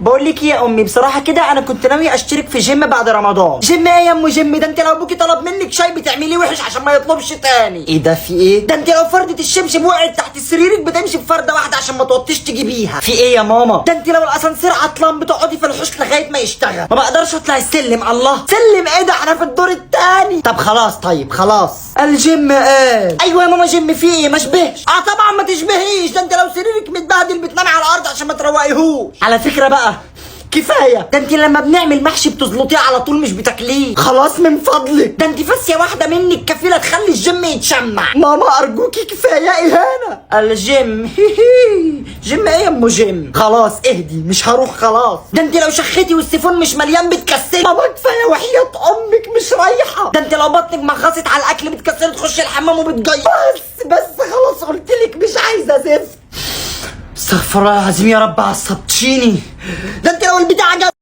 بقول لك يا امي بصراحه كده انا كنت ناوي اشترك في جيم بعد رمضان. جيم ايه يا ام جيم؟ ده انت لو ابوكي طلب منك شاي بتعمليه وحش عشان ما يطلبش تاني. ايه ده في ايه؟ ده انت لو فردة الشمشم وقعت تحت سريرك بتمشي بفرده واحده عشان ما توطيش تجيبيها. في ايه يا ماما؟ ده انت لو الاسانسير عطلان بتقعدي في الحوش لغايه ما يشتغل. ما بقدرش اطلع السلم. الله سلم ايه ده؟ احنا في الدور الثاني. طب خلاص طيب خلاص. الجيم قال. ايوه يا ماما جيم في ايه؟ ما شبهش. طبعا ما تشبهيش. ده انت لو سريرك متبهدل بتنامي على الارض عشان ما تروقيهوش. على فكره بقى كفايه. ده انت لما بنعمل محشي بتزلطيه على طول مش بتاكليه. خلاص من فضلك. ده انت فاسيه واحده منك كفيله تخلي الجيم يتشمع. ماما ارجوكي كفايه اهانه. الجيم جيم ايه يا ام جيم؟ خلاص اهدي مش هروح خلاص. ده انت لو شختي والسيفون مش مليان بتكسري. ماما كفايه وحياه امك مش رايحه. ده انت لو بطنك مخصت على الاكل بتكسري تخشي الحمام وبتجي. بس خلاص قلت لك مش عايزه زفت. استغفر الله العظيم يا رب عصبتيني. ده انت لو البتاع